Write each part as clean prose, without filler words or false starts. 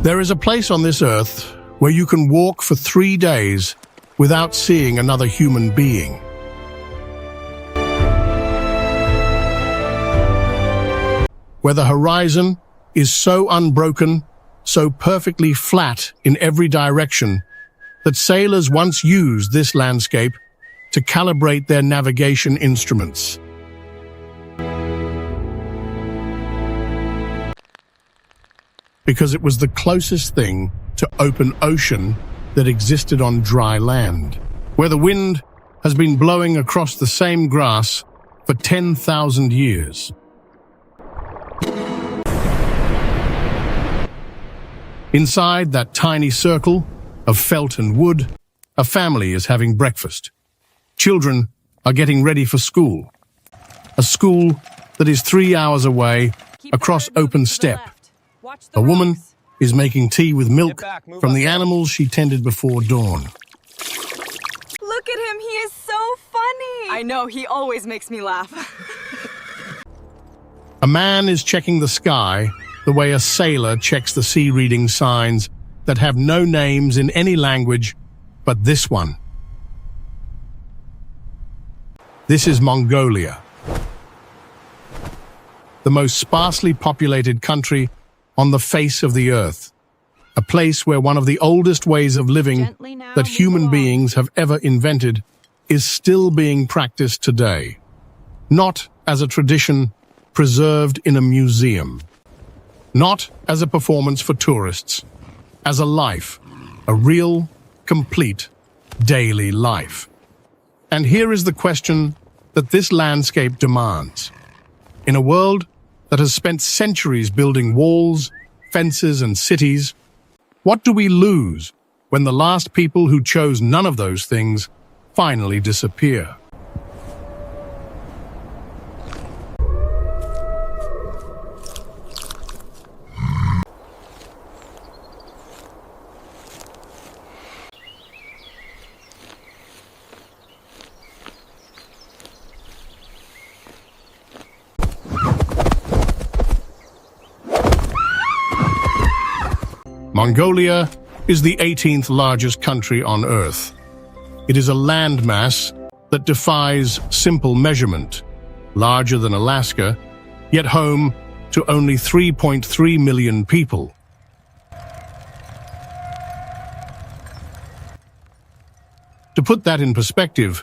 There is a place on this earth where you can walk for 3 days without seeing another human being. Where the horizon is so unbroken, so perfectly flat in every direction, that sailors once used this landscape to calibrate their navigation instruments. Because it was the closest thing to open ocean that existed on dry land, where the wind has been blowing across the same grass for 10,000 years. Inside that tiny circle of felt and wood, a family is having breakfast. Children are getting ready for school. A school that is 3 hours away across open steppe. A woman is making tea with milk from the animals she tended before dawn. Look at him, he is so funny! I know, he always makes me laugh. A man is checking the sky the way a sailor checks the sea-reading signs that have no names in any language but this one. This is Mongolia, the most sparsely populated country on the face of the earth, a place where one of the oldest ways of living that human beings have ever invented is still being practiced today, not as a tradition preserved in a museum, not as a performance for tourists, as a life, a real, complete, daily life. And here is the question that this landscape demands. In a world that has spent centuries building walls, fences, and cities, what do we lose when the last people who chose none of those things finally disappear? Mongolia is the 18th largest country on Earth. It is a landmass that defies simple measurement, larger than Alaska, yet home to only 3.3 million people. To put that in perspective,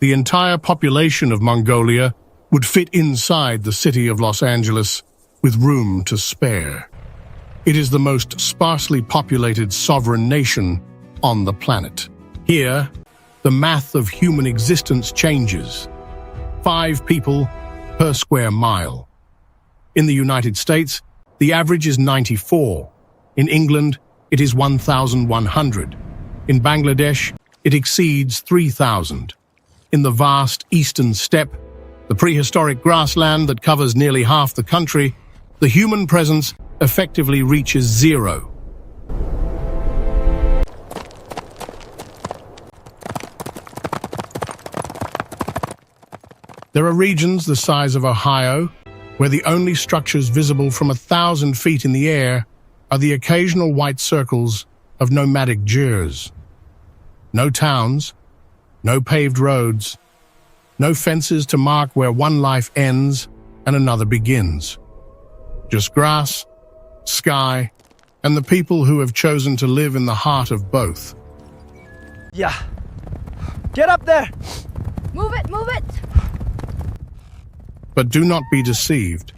the entire population of Mongolia would fit inside the city of Los Angeles with room to spare. It is the most sparsely populated sovereign nation on the planet. Here, the math of human existence changes. 5 people per square mile. In the United States, the average is 94. In England, it is 1,100. In Bangladesh, it exceeds 3,000. In the vast eastern steppe, the prehistoric grassland that covers nearly half the country, the human presence effectively reaches 0. There are regions the size of Ohio where the only structures visible from 1,000 feet in the air are the occasional white circles of nomadic gers. No towns, no paved roads, no fences to mark where one life ends and another begins. Just grass, sky, and the people who have chosen to live in the heart of both. Yeah. Get up there! Move it, move it! But do not be deceived.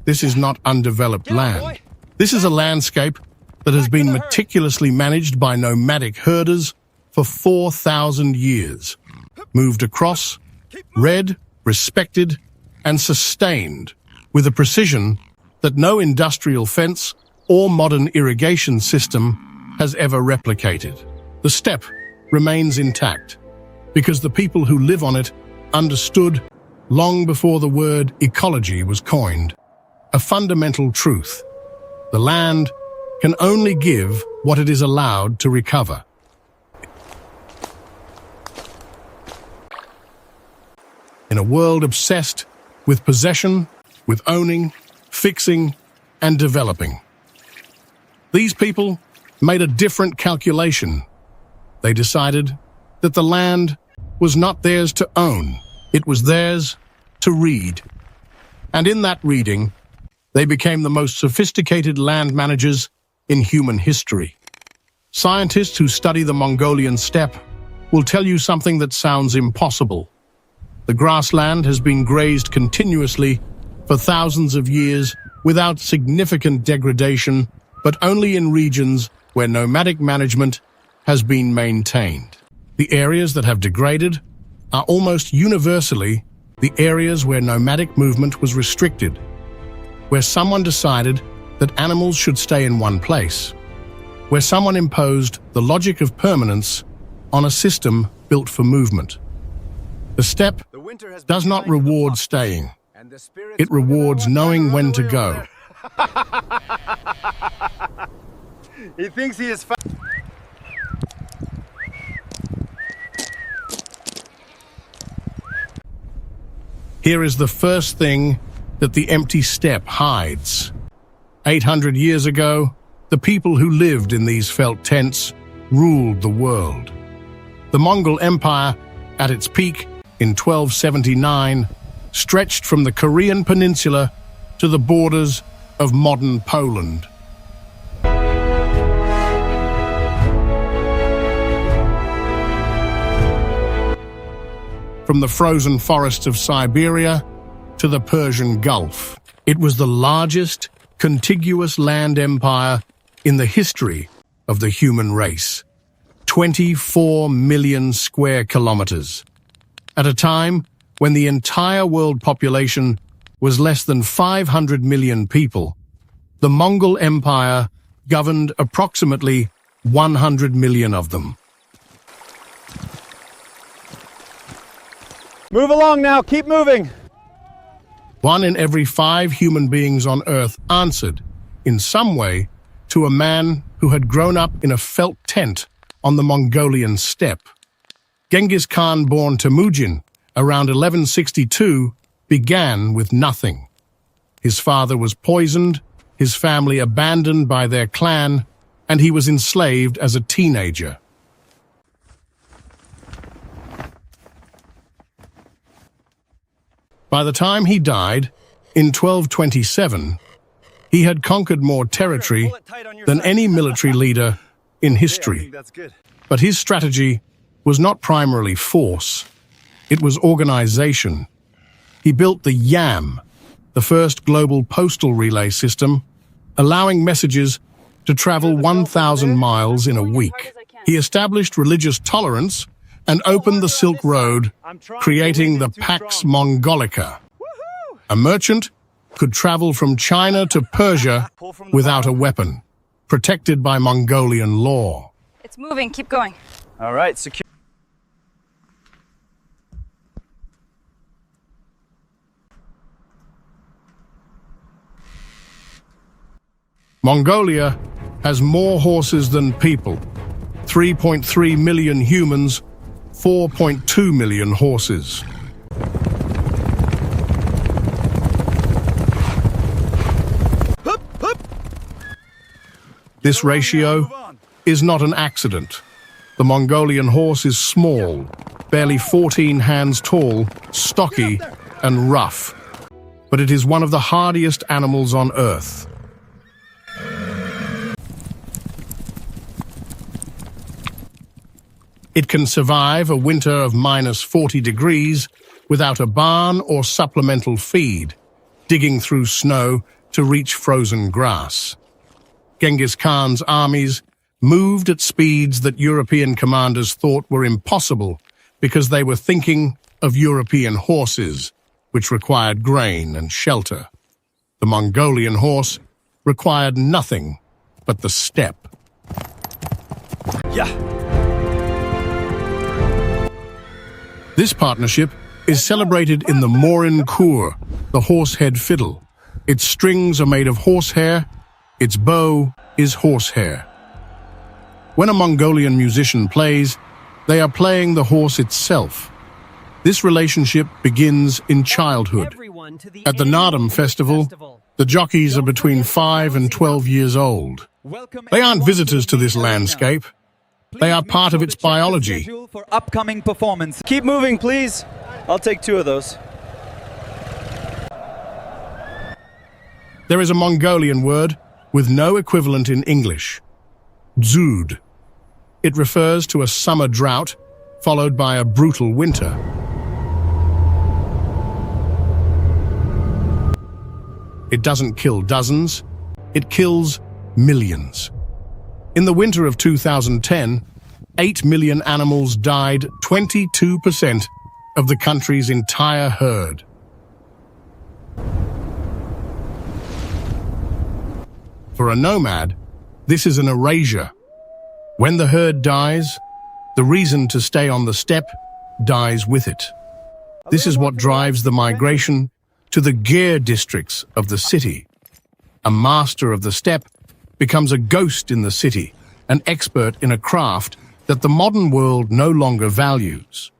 This is not undeveloped land. This is a landscape that has been meticulously managed by nomadic herders for 4,000 years, moved across, read, respected, and sustained with a precision that no industrial fence or modern irrigation system has ever replicated. The steppe remains intact because the people who live on it understood, long before the word ecology was coined, a fundamental truth. The land can only give what it is allowed to recover. In a world obsessed with possession, with owning, fixing, and developing, These people made a different calculation. They decided that the land was not theirs to own, it was theirs to read. And in that reading, they became the most sophisticated land managers in human history. Scientists who study the Mongolian steppe will tell you something that sounds impossible. The grassland has been grazed continuously for thousands of years without significant degradation, but only in regions where nomadic management has been maintained. The areas that have degraded are almost universally the areas where nomadic movement was restricted, where someone decided that animals should stay in one place, where someone imposed the logic of permanence on a system built for movement. The steppe does not reward staying. It rewards knowing when to go. He thinks he is Here is the first thing that the empty steppe hides. 800 years ago, the people who lived in these felt tents ruled the world. The Mongol Empire, at its peak in 1279, stretched from the Korean peninsula to the borders of modern Poland. From the frozen forests of Siberia to the Persian Gulf, it was the largest contiguous land empire in the history of the human race. 24 million square kilometers. At a time when the entire world population was less than 500 million people, the Mongol Empire governed approximately 100 million of them. Move along now, keep moving. 1 in every 5 human beings on Earth answered, in some way, to a man who had grown up in a felt tent on the Mongolian steppe. Genghis Khan, born Temujin around 1162, began with nothing. His father was poisoned, his family abandoned by their clan, and he was enslaved as a teenager. By the time he died, in 1227, he had conquered more territory than any military leader in history. But his strategy was not primarily force, it was organization. He built the YAM, the first global postal relay system, allowing messages to travel 1,000 miles in a week. He established religious tolerance and opened the Silk Road, creating the Pax Mongolica. A merchant could travel from China to Persia without a weapon, protected by Mongolian law. It's moving, keep going. All right, secure. Mongolia has more horses than people. 3.3 million humans, 4.2 million horses. This ratio is not an accident. The Mongolian horse is small, barely 14 hands tall, stocky, and rough. But it is one of the hardiest animals on Earth. It can survive a winter of -40 degrees without a barn or supplemental feed, digging through snow to reach frozen grass. Genghis Khan's armies moved at speeds that European commanders thought were impossible because they were thinking of European horses, which required grain and shelter. The Mongolian horse required nothing but the steppe. Yeah. This partnership is celebrated in the Morin Kur, the horsehead fiddle. Its strings are made of horsehair, its bow is horsehair. When a Mongolian musician plays, they are playing the horse itself. This relationship begins in childhood. At the Naadam festival, the jockeys are between 5 and 12 years old. They aren't visitors to this landscape. They are part of its biology. For upcoming performance. Keep moving, please. I'll take 2 of those. There is a Mongolian word with no equivalent in English. Dzud. It refers to a summer drought followed by a brutal winter. It doesn't kill dozens, it kills millions. In the winter of 2010, 8 million animals died, 22% of the country's entire herd. For a nomad, this is an erasure. When the herd dies, the reason to stay on the steppe dies with it. This is what drives the migration to the gers districts of the city. A master of the steppe becomes a ghost in the city, an expert in a craft that the modern world no longer values.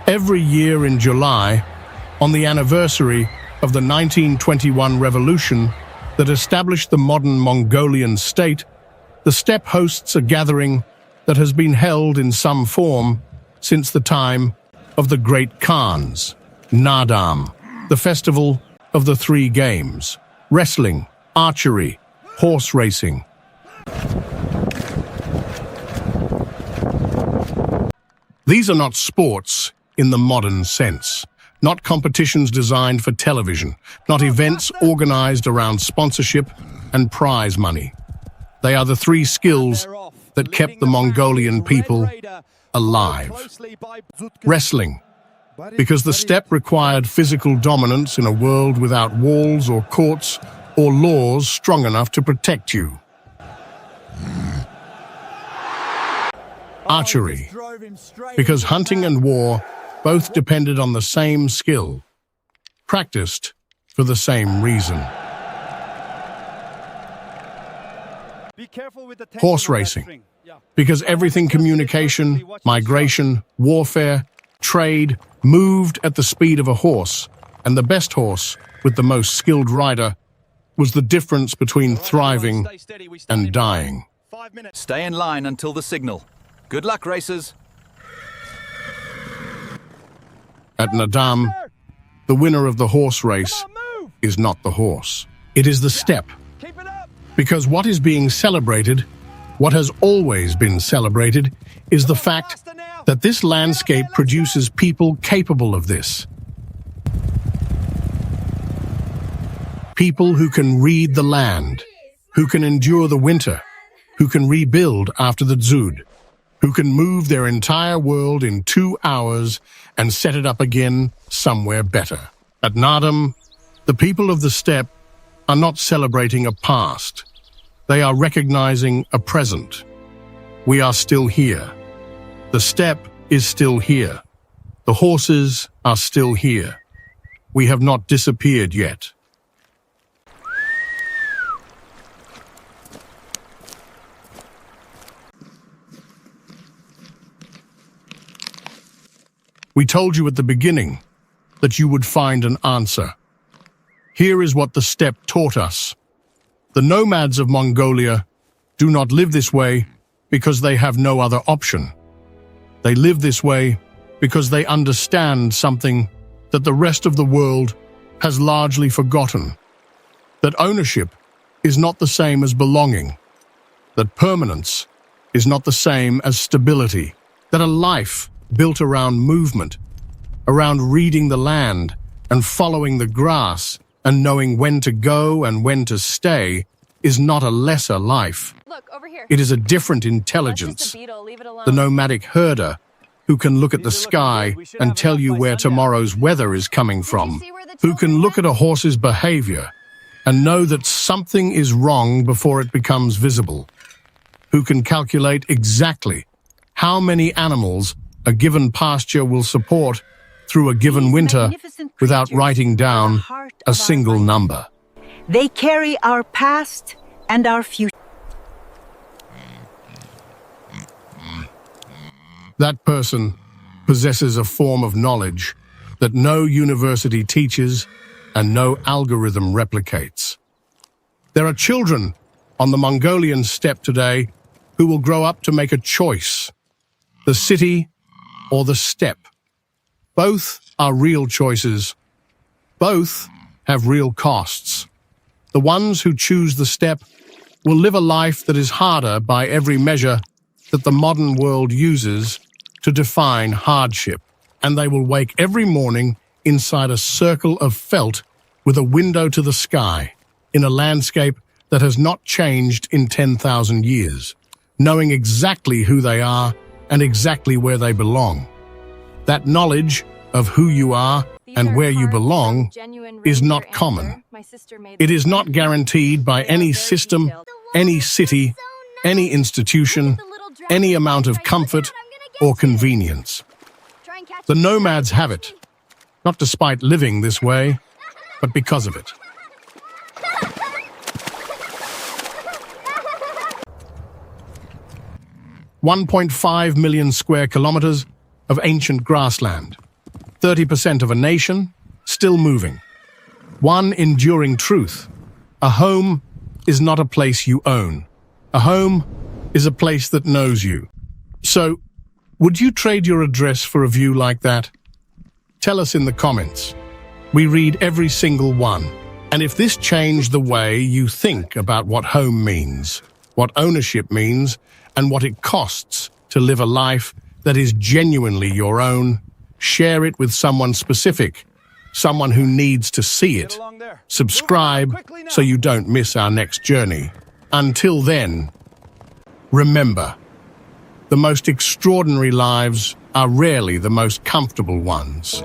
Every year in July, on the anniversary of the 1921 revolution that established the modern Mongolian state, the steppe hosts a gathering that has been held in some form since the time of the great Khans, Nadam, the festival of the 3 games: wrestling, archery, horse racing. These are not sports in the modern sense, not competitions designed for television, not events organized around sponsorship and prize money. They are the 3 skills that kept the Mongolian people alive. Wrestling, because the steppe required physical dominance in a world without walls or courts or laws strong enough to protect you. Archery, because hunting and war both depended on the same skill, practiced for the same reason. Horse racing, because everything communication, migration, warfare, trade moved at the speed of a horse, and the best horse, with the most skilled rider, was the difference between thriving and dying. Stay in line until the signal. Good luck, racers. At Nadam, the winner of the horse race is not the horse. It is the steppe. Because what is being celebrated, what has always been celebrated, is the fact that this landscape produces people capable of this. People who can read the land, who can endure the winter, who can rebuild after the Dzud, who can move their entire world in 2 hours and set it up again somewhere better. At Nadam, the people of the steppe are not celebrating a past. They are recognizing a present. We are still here. The steppe is still here. The horses are still here. We have not disappeared yet. We told you at the beginning that you would find an answer. Here is what the steppe taught us. The nomads of Mongolia do not live this way because they have no other option. They live this way because they understand something that the rest of the world has largely forgotten. That ownership is not the same as belonging. That permanence is not the same as stability. That a life built around movement, around reading the land and following the grass and knowing when to go and when to stay, is not a lesser life. Look, over here. It is a different intelligence. That's just a beetle. Leave it alone. The nomadic herder who can look at the sky and tell you where tomorrow's weather is coming from, who can look at a horse's behavior and know that something is wrong before it becomes visible, who can calculate exactly how many animals a given pasture will support through a given winter without writing down a single number. They carry our past and our future. That person possesses a form of knowledge that no university teaches and no algorithm replicates. There are children on the Mongolian steppe today who will grow up to make a choice: the city or the steppe. Both are real choices. Both have real costs. The ones who choose the steppe will live a life that is harder by every measure that the modern world uses to define hardship, and they will wake every morning inside a circle of felt with a window to the sky, in a landscape that has not changed in 10,000 years, knowing exactly who they are and exactly where they belong. That knowledge of who you are and where you belong is not common. It is not guaranteed by any system, any city, any institution, any amount of comfort or convenience. The nomads have it, not despite living this way, but because of it. $1.5 million square kilometers of ancient grassland, 30% of a nation still moving. One enduring truth: a home is not a place you own. A home is a place that knows you. So, would you trade your address for a view like that? Tell us in the comments. We read every single one. And if this changed the way you think about what home means, what ownership means, and what it costs to live a life that is genuinely your own, share it with someone specific, someone who needs to see it. Subscribe so you don't miss our next journey. Until then, remember, the most extraordinary lives are rarely the most comfortable ones.